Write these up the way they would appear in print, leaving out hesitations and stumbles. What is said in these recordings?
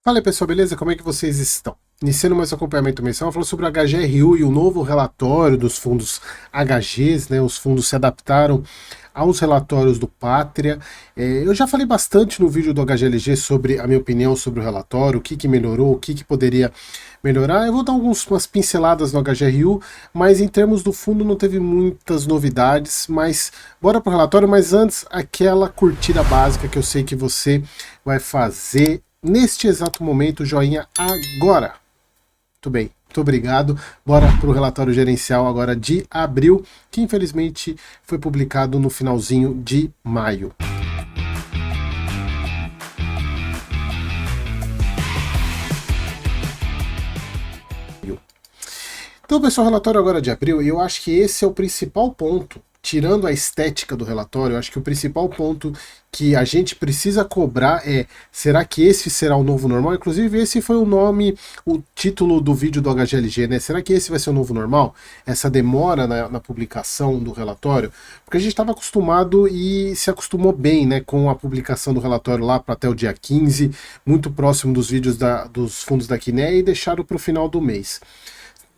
Fala aí pessoal, beleza? Como é que vocês estão? Iniciando mais um acompanhamento mensal, falando sobre o HGRU e o novo relatório dos fundos HGs, né? Os fundos se adaptaram aos relatórios do Pátria. Eu já falei bastante no vídeo do HGLG sobre a minha opinião sobre o relatório, o que melhorou, o que poderia melhorar. Eu vou dar umas pinceladas no HGRU, mas em termos do fundo não teve muitas novidades, mas bora pro relatório. Mas antes, aquela curtida básica que eu sei que você vai fazer neste exato momento, joinha agora. Muito bem, muito obrigado. Bora para o relatório gerencial agora de abril, que infelizmente foi publicado no finalzinho de maio. Então, pessoal, o relatório agora de abril, eu acho que esse é o principal ponto. Tirando a estética do relatório, eu acho que o principal ponto que a gente precisa cobrar é: será que esse será o novo normal? Inclusive, esse foi o nome, o título do vídeo do HGLG, né? Será que esse vai ser o novo normal? Essa demora na publicação do relatório? Porque a gente estava acostumado e se acostumou bem, né, com a publicação do relatório lá para até o dia 15, muito próximo dos vídeos dos fundos da Quiné, e deixaram para o final do mês.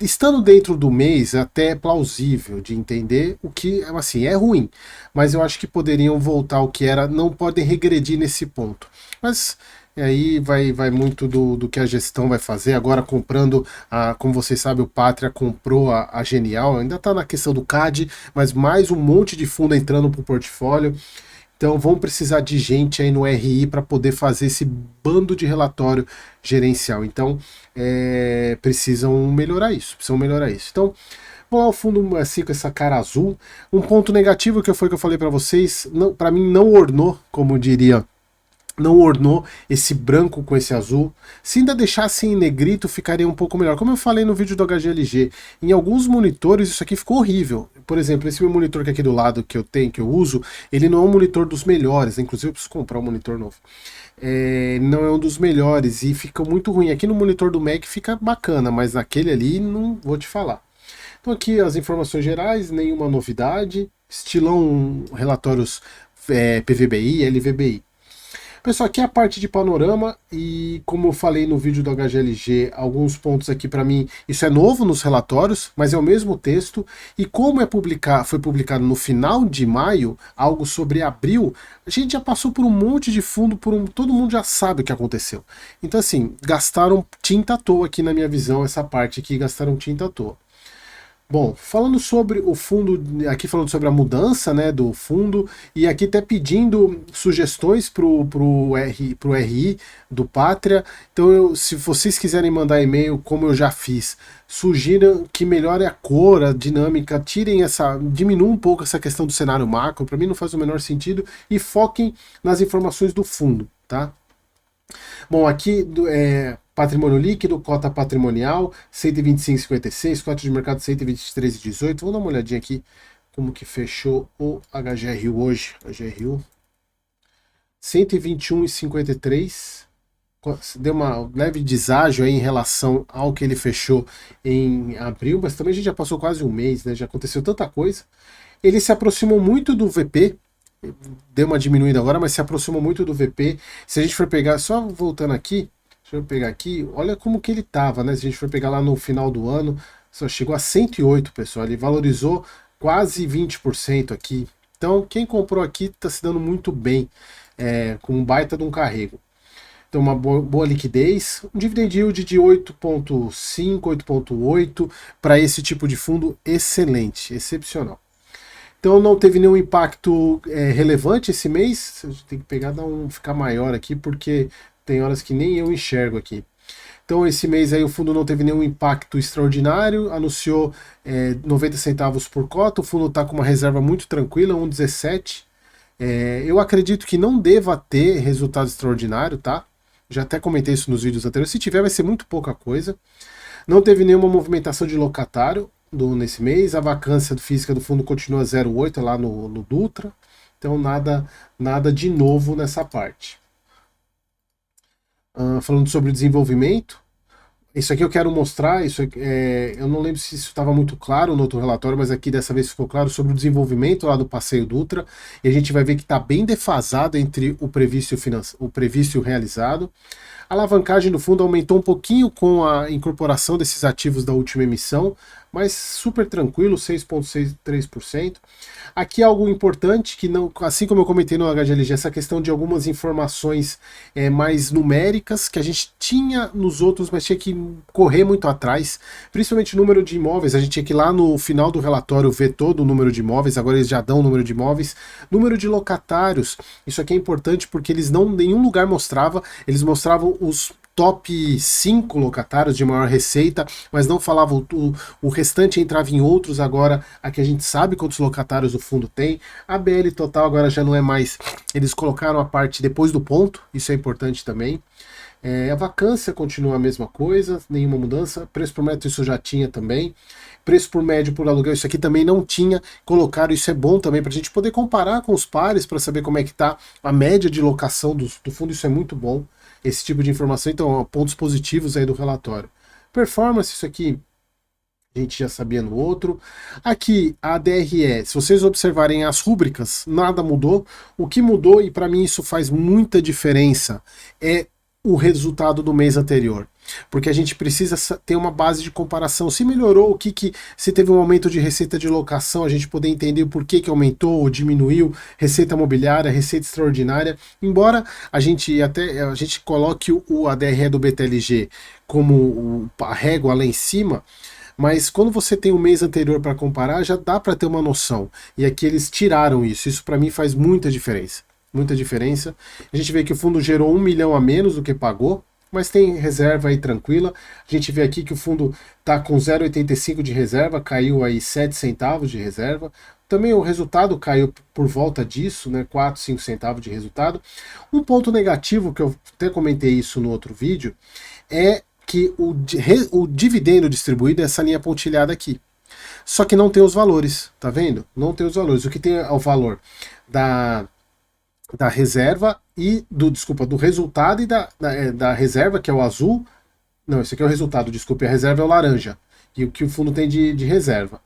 Estando dentro do mês, é até plausível de entender, o que, assim, é ruim, mas eu acho que poderiam voltar ao que era, não podem regredir nesse ponto. Mas aí vai muito do que a gestão vai fazer. Agora comprando, como vocês sabem, o Pátria comprou a Genial, ainda está na questão do CAD, mas mais um monte de fundo entrando para o portfólio. Então vão precisar de gente aí no RI para poder fazer esse bando de relatório gerencial. Então precisam melhorar isso, Então, vamos lá, o fundo assim com essa cara azul. Um ponto negativo que eu falei para vocês, para mim não ornou, como diria, não ornou esse branco com esse azul. Se ainda deixasse em negrito, ficaria um pouco melhor. Como eu falei no vídeo do HGLG, em alguns monitores isso aqui ficou horrível. Por exemplo, esse meu monitor que é aqui do lado que eu uso, ele não é um monitor dos melhores, inclusive eu preciso comprar um monitor novo. Não é um dos melhores e fica muito ruim. Aqui no monitor do Mac fica bacana, mas naquele ali não vou te falar. Então aqui as informações gerais, nenhuma novidade, estilão relatórios PVBI, LVBI. Pessoal, aqui é a parte de panorama e, como eu falei no vídeo do HGLG, alguns pontos aqui para mim, isso é novo nos relatórios, mas é o mesmo texto, e como foi publicado no final de maio, algo sobre abril, a gente já passou por um monte de fundo, todo mundo já sabe o que aconteceu. Então assim, gastaram tinta à toa aqui na minha visão, essa parte aqui, gastaram tinta à toa. Bom, falando sobre o fundo, aqui falando sobre a mudança, né, do fundo, e aqui até pedindo sugestões pro RI do Pátria. Então, se vocês quiserem mandar e-mail, como eu já fiz, sugiram que melhore a cor, a dinâmica, diminuam um pouco essa questão do cenário macro, para mim não faz o menor sentido, e foquem nas informações do fundo, tá? Bom, aqui patrimônio líquido, cota patrimonial, 125,56, cota de mercado 123,18. Vamos dar uma olhadinha aqui como que fechou o HGRU hoje. HGRU 121,53. Deu uma leve deságio aí em relação ao que ele fechou em abril, mas também a gente já passou quase um mês, né? Já aconteceu tanta coisa. Ele se aproximou muito do VP, deu uma diminuída agora, mas se aproximou muito do VP. Se a gente for pegar, só voltando aqui, deixa eu pegar aqui, olha como que ele estava, né? Se a gente for pegar lá no final do ano, só chegou a 108, pessoal. Ele valorizou quase 20% aqui. Então, quem comprou aqui está se dando muito bem, com um baita de um carrego. Então, uma boa liquidez, um dividend yield de 8,5, 8,8 para esse tipo de fundo, excelente, excepcional. Então não teve nenhum impacto relevante esse mês. A gente tem que pegar, ficar maior aqui, porque tem horas que nem eu enxergo aqui. Então esse mês aí o fundo não teve nenhum impacto extraordinário, anunciou 90 centavos por cota, o fundo está com uma reserva muito tranquila, 1,17. Eu acredito que não deva ter resultado extraordinário, tá? Já até comentei isso nos vídeos anteriores, se tiver vai ser muito pouca coisa. Não teve nenhuma movimentação de locatário nesse mês, a vacância física do fundo continua 0,8 lá no Dutra, então nada de novo nessa parte. Falando sobre o desenvolvimento, isso aqui eu quero mostrar, eu não lembro se isso estava muito claro no outro relatório, mas aqui dessa vez ficou claro sobre o desenvolvimento lá do Passeio Dutra, e a gente vai ver que está bem defasado entre o previsto e o realizado. A alavancagem do fundo aumentou um pouquinho com a incorporação desses ativos da última emissão, mas super tranquilo, 6,63%. Aqui algo importante, que não, assim como eu comentei no HGLG, essa questão de algumas informações mais numéricas que a gente tinha nos outros, mas tinha que correr muito atrás, principalmente o número de imóveis, a gente tinha que ir lá no final do relatório ver todo o número de imóveis, agora eles já dão o número de imóveis, número de locatários, isso aqui é importante porque eles não, em nenhum lugar mostrava, eles mostravam os top 5 locatários de maior receita, mas não falava o restante entrava em outros. Agora aqui a gente sabe quantos locatários o fundo tem. A BL total agora já não é mais, eles colocaram a parte depois do ponto, isso é importante também. A vacância continua a mesma coisa, nenhuma mudança. Preço por metro isso já tinha também. Preço por médio por aluguel isso aqui também não tinha. Colocaram, isso é bom também para a gente poder comparar com os pares para saber como é que está a média de locação do fundo, isso é muito bom. Esse tipo de informação, então, pontos positivos aí do relatório. Performance, isso aqui a gente já sabia no outro. Aqui, a DRE, se vocês observarem as rúbricas, nada mudou. O que mudou, e para mim isso faz muita diferença, é o resultado do mês anterior. Porque a gente precisa ter uma base de comparação. Se melhorou, se teve um aumento de receita de locação, a gente poder entender o porquê que aumentou ou diminuiu, receita mobiliária, receita extraordinária. Embora a gente coloque a DRE do BTLG como a régua lá em cima, mas quando você tem o mês anterior para comparar, já dá para ter uma noção. E aqui eles tiraram isso. Isso para mim faz muita diferença. Muita diferença. A gente vê que o fundo gerou 1 milhão a menos do que pagou, mas tem reserva aí tranquila. A gente vê aqui que o fundo está com 0,85 de reserva, caiu aí 7 centavos de reserva. Também o resultado caiu por volta disso, né, 4, 5 centavos de resultado. Um ponto negativo, que eu até comentei isso no outro vídeo, é que o dividendo distribuído é essa linha pontilhada aqui. Só que não tem os valores, tá vendo? Não tem os valores. O que tem é o valor da reserva e do resultado e da reserva, que é o azul. Não, esse aqui é o resultado, desculpe, a reserva é o laranja. E o que o fundo tem de reserva.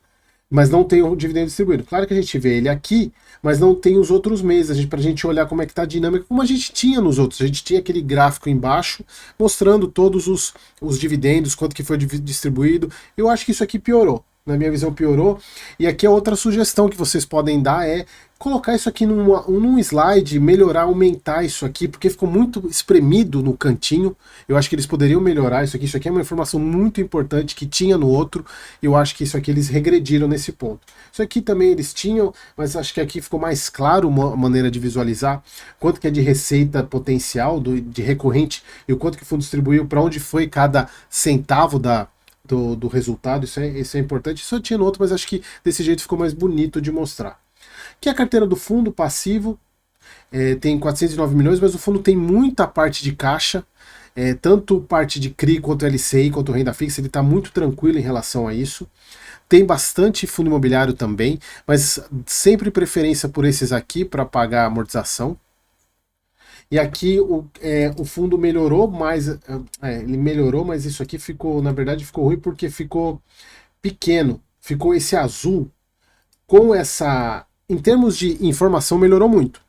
Mas não tem o dividendo distribuído. Claro que a gente vê ele aqui, mas não tem os outros meses, para a gente olhar como é que está a dinâmica, como a gente tinha nos outros. A gente tinha aquele gráfico embaixo, mostrando todos os dividendos, quanto que foi distribuído. Eu acho que isso aqui piorou. Na minha visão piorou. E aqui a outra sugestão que vocês podem dar é colocar isso aqui num slide, melhorar, aumentar isso aqui, porque ficou muito espremido no cantinho. Eu acho que eles poderiam melhorar isso aqui. Isso aqui é uma informação muito importante que tinha no outro. Eu acho que isso aqui eles regrediram nesse ponto. Isso aqui também eles tinham, mas acho que aqui ficou mais claro uma maneira de visualizar quanto que é de receita potencial, de recorrente, e o quanto que o fundo distribuiu, para onde foi cada centavo do resultado. Isso é importante. Isso eu tinha no outro, mas acho que desse jeito ficou mais bonito de mostrar. Que a carteira do fundo passivo tem 409 milhões, mas o fundo tem muita parte de caixa, tanto parte de CRI quanto LCI, quanto renda fixa, ele está muito tranquilo em relação a isso. Tem bastante fundo imobiliário também, mas sempre preferência por esses aqui para pagar a amortização. E aqui o fundo melhorou mais, ele melhorou, mas isso aqui ficou, na verdade, ficou ruim porque ficou pequeno. Ficou esse azul com essa, em termos de informação, melhorou muito.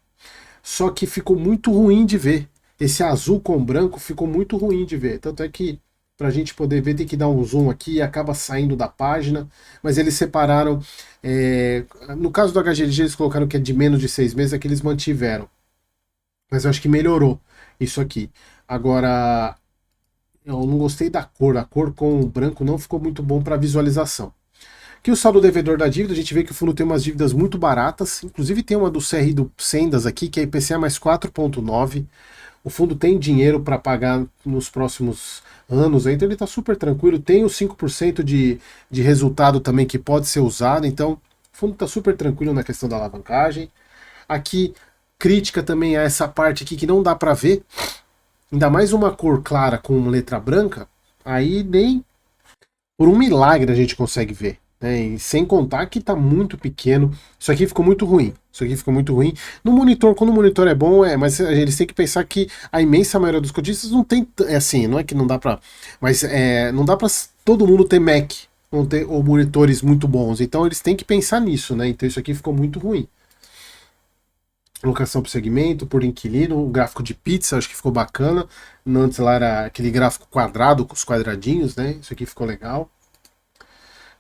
Só que ficou muito ruim de ver. Esse azul com branco ficou muito ruim de ver. Tanto é que, para a gente poder ver, tem que dar um zoom aqui e acaba saindo da página. Mas eles separaram. No caso do HGLG, eles colocaram que é de menos de 6 meses, é que eles mantiveram. Mas eu acho que melhorou isso aqui. Agora, eu não gostei da cor. A cor com o branco não ficou muito bom para visualização. Aqui o saldo devedor da dívida, a gente vê que o fundo tem umas dívidas muito baratas. Inclusive tem uma do CRI do Sendas aqui, que é IPCA mais 4,9. O fundo tem dinheiro para pagar nos próximos anos, então ele está super tranquilo. Tem os 5% de resultado também que pode ser usado. Então o fundo está super tranquilo na questão da alavancagem. Aqui, crítica também a essa parte aqui que não dá para ver. Ainda mais uma cor clara com letra branca, aí nem por um milagre a gente consegue ver. E sem contar que está muito pequeno. Isso aqui ficou muito ruim. Isso aqui ficou muito ruim. No monitor, quando o monitor é bom, mas eles têm que pensar que a imensa maioria dos cotistas não tem. Assim, não é que não dá para. Mas não dá para todo mundo ter Mac ou monitores muito bons. Então eles têm que pensar nisso, né? Então isso aqui ficou muito ruim. Locação por segmento, por inquilino, o gráfico de pizza, acho que ficou bacana. Antes lá era aquele gráfico quadrado com os quadradinhos, né? Isso aqui ficou legal.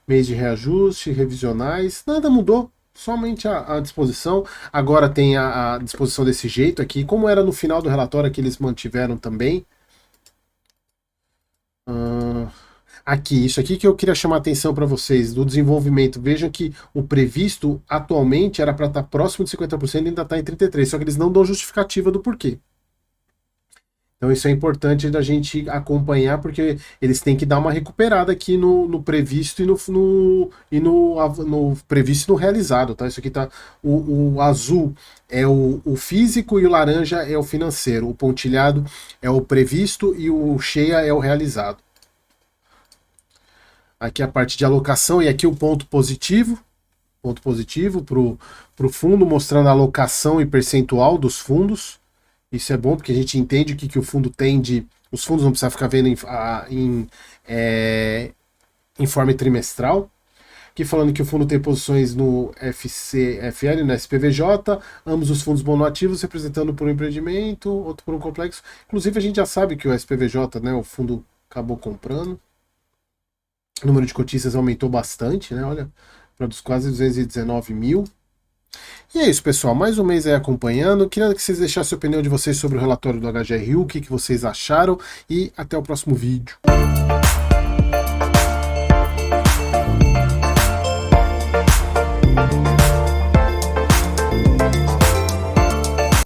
Mês de reajuste, revisionais, nada mudou. Somente a disposição. Agora tem a disposição desse jeito aqui, como era no final do relatório que eles mantiveram também. Aqui, isso aqui que eu queria chamar a atenção para vocês, do desenvolvimento. Vejam que o previsto atualmente era para estar próximo de 50% e ainda está em 33%, só que eles não dão justificativa do porquê. Então isso é importante da gente acompanhar, porque eles têm que dar uma recuperada aqui no previsto e no previsto e no realizado. Tá? Isso aqui tá. O azul é o físico e o laranja é o financeiro. O pontilhado é o previsto e o cheia é o realizado. Aqui a parte de alocação e aqui o ponto positivo para o fundo, mostrando a alocação e percentual dos fundos. Isso é bom porque a gente entende o que o fundo tem de. Os fundos não precisam ficar vendo em forma trimestral. Aqui falando que o fundo tem posições no FCFL, no SPVJ, ambos os fundos monoativos representando por um empreendimento, outro por um complexo. Inclusive a gente já sabe que o SPVJ, né, o fundo acabou comprando. O número de cotistas aumentou bastante, né? Olha, produz quase 219 mil. E é isso, pessoal. Mais um mês aí acompanhando. Queria que vocês deixassem a opinião de vocês sobre o relatório do HGRU, o que vocês acharam, e até o próximo vídeo.